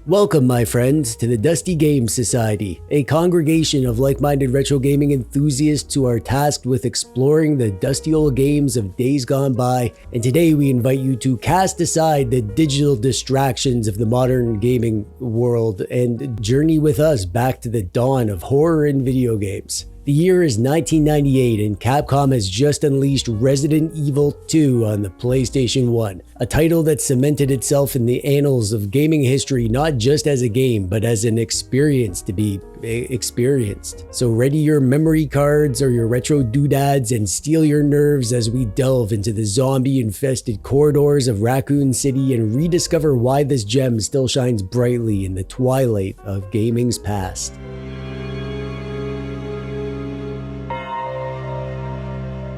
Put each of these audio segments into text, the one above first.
Welcome, my friends, to the Dusty Games Society, a congregation of like-minded retro gaming enthusiasts who are tasked with exploring the dusty old games of days gone by, and today we invite you to cast aside the digital distractions of the modern gaming world and journey with us back to the dawn of horror in video games. The year is 1998 and Capcom has just unleashed Resident Evil 2 on the PlayStation 1, a title that cemented itself in the annals of gaming history not just as a game, but as an experience to be experienced. So ready your memory cards or your retro doodads and steel your nerves as we delve into the zombie-infested corridors of Raccoon City and rediscover why this gem still shines brightly in the twilight of gaming's past.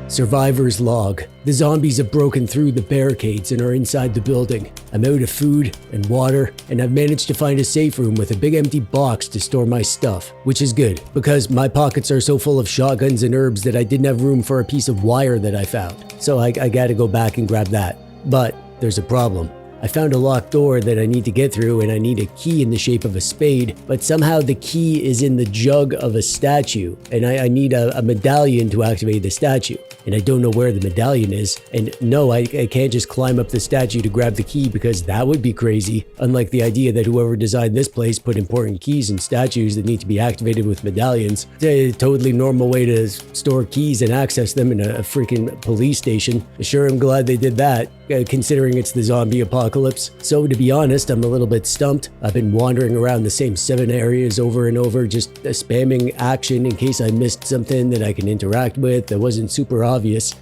Survivor's log. The zombies have broken through the barricades and are inside the building. I'm out of food and water, and I've managed to find a safe room with a big empty box to store my stuff, which is good, because my pockets are so full of shotguns and herbs that I didn't have room for a piece of wire that I found. So I gotta go back and grab that. But there's a problem. I found a locked door that I need to get through and I need a key in the shape of a spade, but somehow the key is in the jug of a statue and I need a medallion to activate the statue. And I don't know where the medallion is. And no, I can't just climb up the statue to grab the key because that would be crazy. Unlike the idea that whoever designed this place put important keys in statues that need to be activated with medallions. It's a totally normal way to store keys and access them in a freaking police station. Sure, I'm glad they did that, considering it's the zombie apocalypse. So to be honest, I'm a little bit stumped. I've been wandering around the same 7 areas over and over, just spamming action in case I missed something that I can interact with that wasn't super obvious.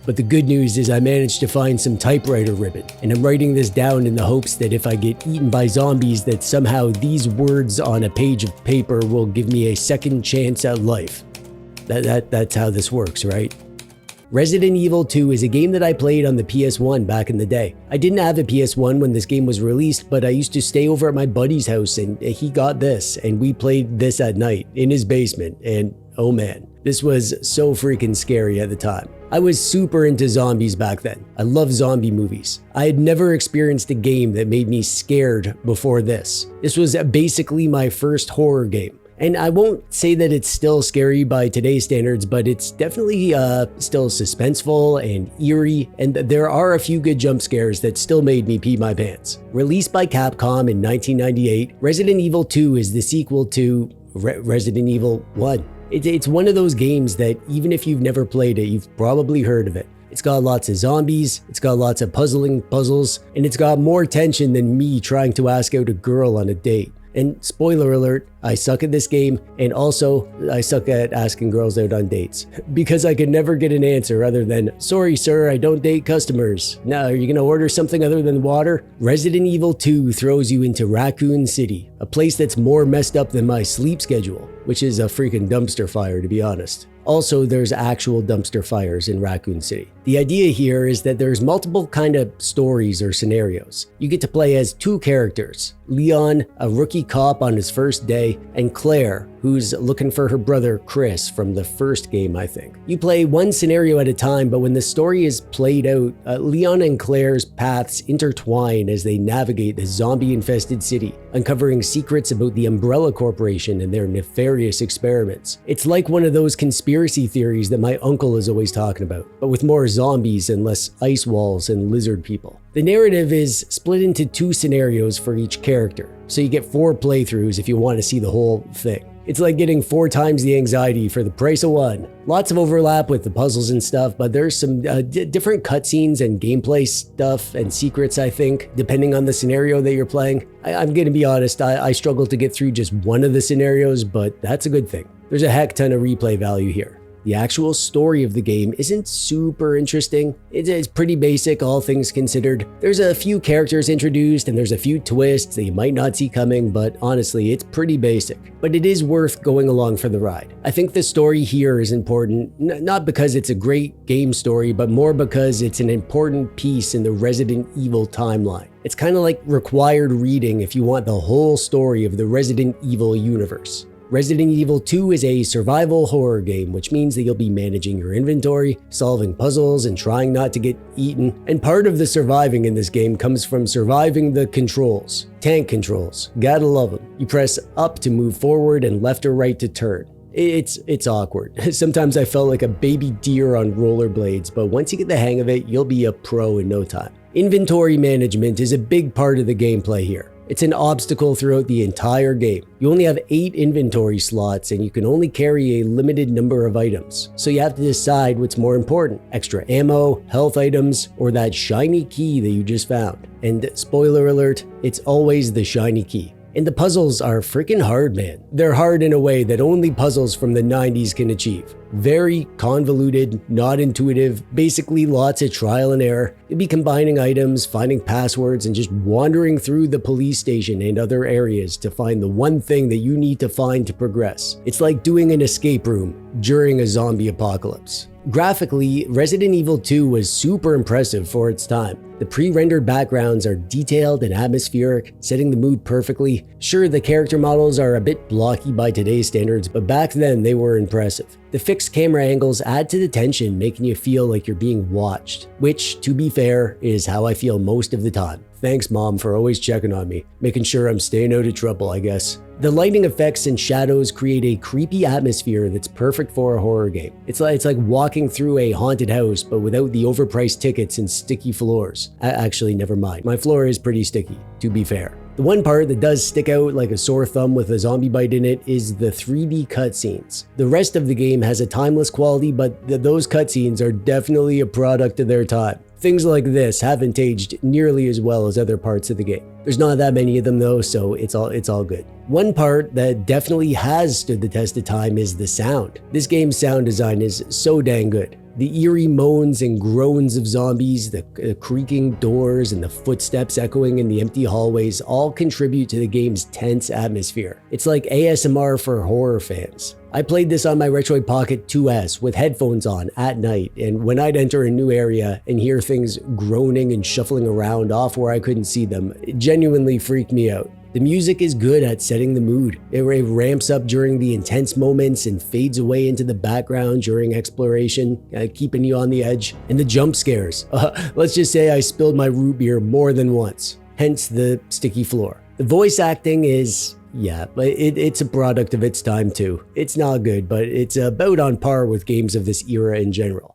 But the good news is I managed to find some typewriter ribbon, and I'm writing this down in the hopes that if I get eaten by zombies, that somehow these words on a page of paper will give me a second chance at life. That's how this works, right? Resident Evil 2 is a game that I played on the PS1 back in the day. I didn't have a PS1 when this game was released, but I used to stay over at my buddy's house and he got this, and we played this at night in his basement, and oh man, this was so freaking scary at the time. I was super into zombies back then. I love zombie movies. I had never experienced a game that made me scared before this. This was basically my first horror game. And I won't say that it's still scary by today's standards, but it's definitely still suspenseful and eerie, and there are a few good jump scares that still made me pee my pants. Released by Capcom in 1998, Resident Evil 2 is the sequel to Resident Evil 1. It's one of those games that even if you've never played it, you've probably heard of it. It's got lots of zombies, it's got lots of puzzles, and it's got more tension than me trying to ask out a girl on a date. And spoiler alert, I suck at this game, and also I suck at asking girls out on dates because I could never get an answer other than, "Sorry sir, I don't date customers." Now, are you gonna order something other than water? Resident Evil 2 throws you into Raccoon City, a place that's more messed up than my sleep schedule, which is a freaking dumpster fire to be honest. Also, there's actual dumpster fires in Raccoon City. The idea here is that there's multiple kind of stories or scenarios. You get to play as two characters, Leon, a rookie cop on his first day, and Claire, who's looking for her brother Chris from the first game, I think. You play one scenario at a time, but when the story is played out, Leon and Claire's paths intertwine as they navigate the zombie-infested city, uncovering secrets about the Umbrella Corporation and their nefarious experiments. It's like one of those conspiracy theories that my uncle is always talking about, but with more zombies and less ice walls and lizard people. The narrative is split into 2 scenarios for each character, so you get 4 playthroughs if you want to see the whole thing. It's like getting 4 times the anxiety for the price of 1. Lots of overlap with the puzzles and stuff, but there's some different cutscenes and gameplay stuff and secrets, I think, depending on the scenario that you're playing. I'm gonna be honest, I struggled to get through just one of the scenarios, but that's a good thing. There's a heck ton of replay value here. The actual story of the game isn't super interesting. It's pretty basic, all things considered. There's a few characters introduced and there's a few twists that you might not see coming, but honestly, it's pretty basic. But it is worth going along for the ride. I think the story here is important, not because it's a great game story, but more because it's an important piece in the Resident Evil timeline. It's kind of like required reading if you want the whole story of the Resident Evil universe. Resident Evil 2 is a survival horror game, which means that you'll be managing your inventory, solving puzzles, and trying not to get eaten. And part of the surviving in this game comes from surviving the controls. Tank controls. Gotta love them. You press up to move forward and left or right to turn. It's awkward. Sometimes I felt like a baby deer on rollerblades, but once you get the hang of it, you'll be a pro in no time. Inventory management is a big part of the gameplay here. It's an obstacle throughout the entire game. You only have 8 inventory slots and you can only carry a limited number of items. So you have to decide what's more important: extra ammo, health items, or that shiny key that you just found. And spoiler alert, it's always the shiny key. And the puzzles are freaking hard, man. They're hard in a way that only puzzles from the 90s can achieve. Very convoluted, not intuitive, basically lots of trial and error. You'll be combining items, finding passwords, and just wandering through the police station and other areas to find the one thing that you need to find to progress. It's like doing an escape room during a zombie apocalypse. Graphically, Resident Evil 2 was super impressive for its time. The pre-rendered backgrounds are detailed and atmospheric, setting the mood perfectly. Sure, the character models are a bit blocky by today's standards, but back then they were impressive. The fixed camera angles add to the tension, making you feel like you're being watched, which, to be fair, is how I feel most of the time. Thanks, Mom, for always checking on me, making sure I'm staying out of trouble, I guess. The lighting effects and shadows create a creepy atmosphere that's perfect for a horror game. It's like walking through a haunted house, but without the overpriced tickets and sticky floors. Actually, never mind. My floor is pretty sticky, to be fair. The one part that does stick out like a sore thumb with a zombie bite in it is the 3D cutscenes. The rest of the game has a timeless quality, but those cutscenes are definitely a product of their time. Things like this haven't aged nearly as well as other parts of the game. There's not that many of them though, so it's all good. One part that definitely has stood the test of time is the sound. This game's sound design is so dang good. The eerie moans and groans of zombies, the creaking doors, and the footsteps echoing in the empty hallways all contribute to the game's tense atmosphere. It's like ASMR for horror fans. I played this on my Retroid Pocket 2S with headphones on at night, and when I'd enter a new area and hear things groaning and shuffling around off where I couldn't see them, it genuinely freaked me out. The music is good at setting the mood. It ramps up during the intense moments and fades away into the background during exploration, keeping you on the edge. And the jump scares. Let's just say I spilled my root beer more than once, hence the sticky floor. The voice acting is, yeah, but it's a product of its time too. It's not good, but it's about on par with games of this era in general.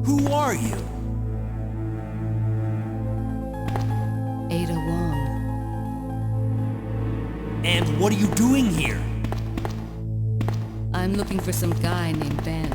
Who are you? And what are you doing here? I'm looking for some guy named Ben.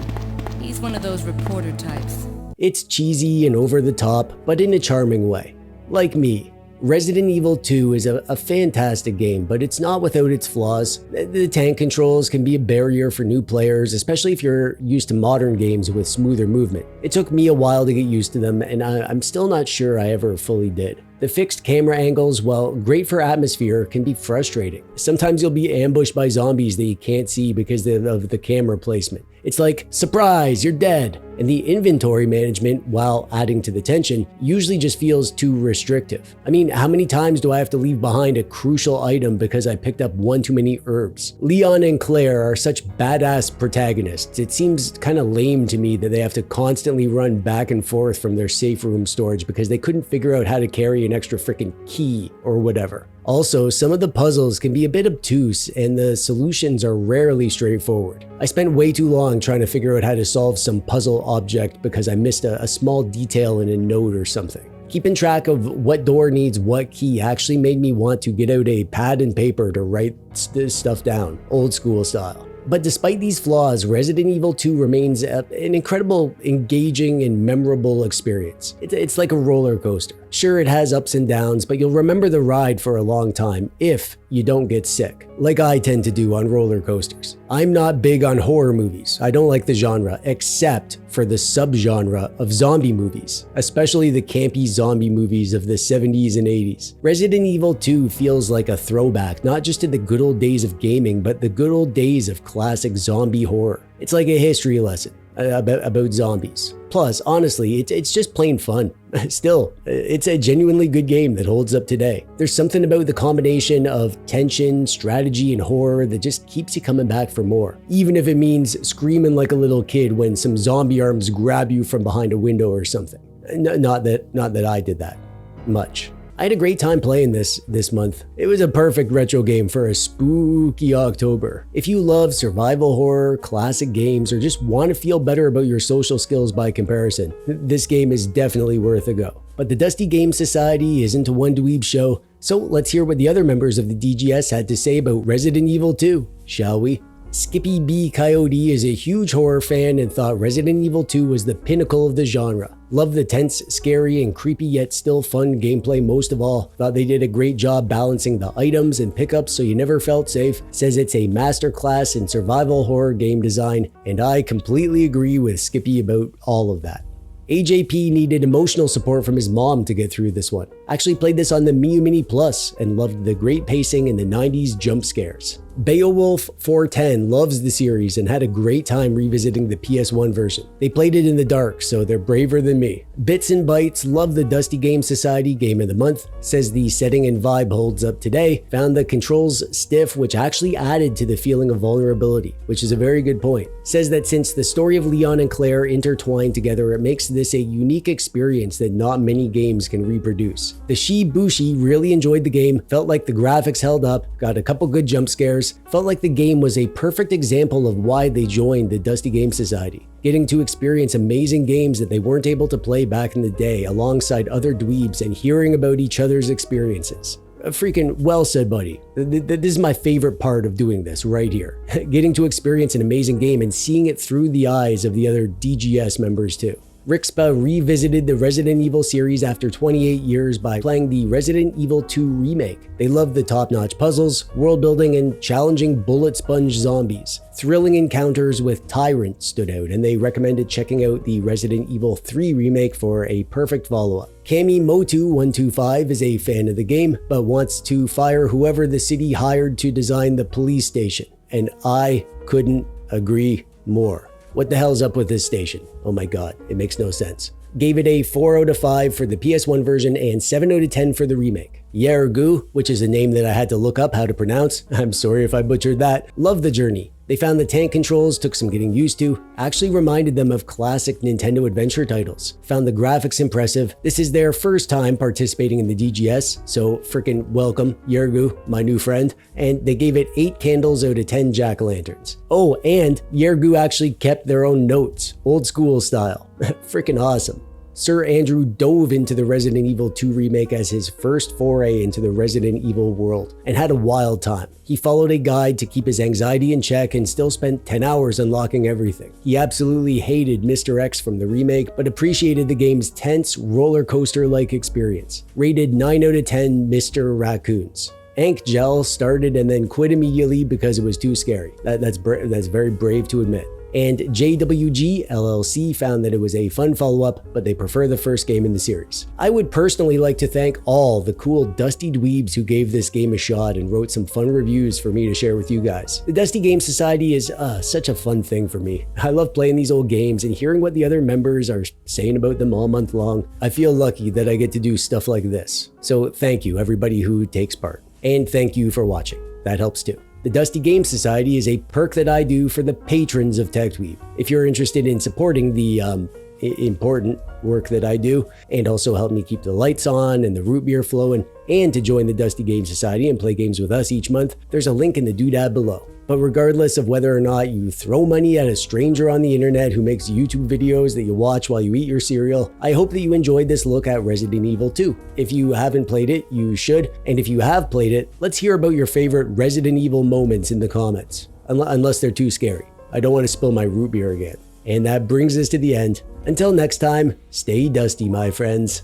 He's one of those reporter types. It's cheesy and over the top, but in a charming way. Like me. Resident Evil 2 is a fantastic game, but it's not without its flaws. The tank controls can be a barrier for new players, especially if you're used to modern games with smoother movement. It took me a while to get used to them, and I'm still not sure I ever fully did. The fixed camera angles, while great for atmosphere, can be frustrating. Sometimes you'll be ambushed by zombies that you can't see because of the camera placement. It's like, surprise, you're dead. And the inventory management, while adding to the tension, usually just feels too restrictive. I mean, how many times do I have to leave behind a crucial item because I picked up one too many herbs? Leon and Claire are such badass protagonists. It seems kind of lame to me that they have to constantly run back and forth from their safe room storage because they couldn't figure out how to carry an extra freaking key or whatever. Also, some of the puzzles can be a bit obtuse and the solutions are rarely straightforward. I spent way too long trying to figure out how to solve some puzzle object because I missed a small detail in a note or something. Keeping track of what door needs what key actually made me want to get out a pad and paper to write this stuff down, old school style. But despite these flaws, Resident Evil 2 remains an incredible, engaging, and memorable experience. It's like a roller coaster. Sure, it has ups and downs, but you'll remember the ride for a long time if you don't get sick, like I tend to do on roller coasters. I'm not big on horror movies. I don't like the genre, except for the subgenre of zombie movies, especially the campy zombie movies of the 70s and 80s. Resident Evil 2 feels like a throwback, not just to the good old days of gaming, but the good old days of classic zombie horror. It's like a history lesson. about zombies. Plus, honestly, it's just plain fun. Still, it's a genuinely good game that holds up today. There's something about the combination of tension, strategy, and horror that just keeps you coming back for more, even if it means screaming like a little kid when some zombie arms grab you from behind a window or something. Not that I did that much. I had a great time playing this month. It was a perfect retro game for a spooky October. If you love survival horror, classic games, or just want to feel better about your social skills by comparison, this game is definitely worth a go. But the Dusty Game Society isn't a one-dweeb show, so let's hear what the other members of the DGS had to say about Resident Evil 2, shall we? Skippy B. Coyote is a huge horror fan and thought Resident Evil 2 was the pinnacle of the genre. Loved the tense, scary, and creepy yet still fun gameplay most of all. Thought they did a great job balancing the items and pickups so you never felt safe. Says it's a masterclass in survival horror game design, and I completely agree with Skippy about all of that. AJP needed emotional support from his mom to get through this one. Actually played this on the Miu Mini Plus and loved the great pacing and the 90s jump scares. Beowulf 410 loves the series and had a great time revisiting the PS1 version. They played it in the dark, so they're braver than me. Bits and Bytes love the Dusty Game Society Game of the Month, says the setting and vibe holds up today, found the controls stiff, which actually added to the feeling of vulnerability, which is a very good point. Says that since the story of Leon and Claire intertwined together, it makes this a unique experience that not many games can reproduce. The Bushi really enjoyed the game, felt like the graphics held up, got a couple good jump scares, felt like the game was a perfect example of why they joined the Dusty Game Society. Getting to experience amazing games that they weren't able to play back in the day alongside other dweebs and hearing about each other's experiences. Freaking well said, buddy. This is my favorite part of doing this right here. Getting to experience an amazing game and seeing it through the eyes of the other DGS members too. Rixpa revisited the Resident Evil series after 28 years by playing the Resident Evil 2 remake. They loved the top-notch puzzles, world building, and challenging bullet sponge zombies. Thrilling encounters with Tyrant stood out, and they recommended checking out the Resident Evil 3 remake for a perfect follow-up. Kami Motu125 is a fan of the game, but wants to fire whoever the city hired to design the police station, and I couldn't agree more. What the hell's up with this station? Oh my god, it makes no sense. Gave it a 4 out of 5 for the PS1 version and 7 out of 10 for the remake. Yergu, which is a name that I had to look up how to pronounce, I'm sorry if I butchered that, loved the journey. They found the tank controls took some getting used to, actually reminded them of classic Nintendo adventure titles. Found the graphics impressive. This is their first time participating in the DGS, so frickin' welcome, Yergu, my new friend. And they gave it 8 candles out of 10 jack-o'-lanterns. Oh, and Yergu actually kept their own notes, old school style. Frickin' awesome. Sir Andrew dove into the Resident Evil 2 remake as his first foray into the Resident Evil world and had a wild time. He followed a guide to keep his anxiety in check and still spent 10 hours unlocking everything. He absolutely hated Mr. X from the remake, but appreciated the game's tense, roller coaster-like experience. Rated 9 out of 10 Mr. Raccoons. Ank Gel started and then quit immediately because it was too scary. That's very brave to admit. And JWG LLC found that it was a fun follow-up, but they prefer the first game in the series. I would personally like to thank all the cool Dusty Dweebs who gave this game a shot and wrote some fun reviews for me to share with you guys. The Dusty Game Society is such a fun thing for me. I love playing these old games and hearing what the other members are saying about them all month long. I feel lucky that I get to do stuff like this. So thank you everybody who takes part. And thank you for watching. That helps too. The Dusty Game Society is a perk that I do for the patrons of TechDweeb. If you're interested in supporting the important work that I do and also help me keep the lights on and the root beer flowing, and to join the Dusty Game Society and play games with us each month, there's a link in the doodad below. But regardless of whether or not you throw money at a stranger on the internet who makes YouTube videos that you watch while you eat your cereal, I hope that you enjoyed this look at Resident Evil 2. If you haven't played it, you should, and if you have played it, let's hear about your favorite Resident Evil moments in the comments. Unless they're too scary. I don't want to spill my root beer again. And that brings us to the end. Until next time, stay dusty, my friends.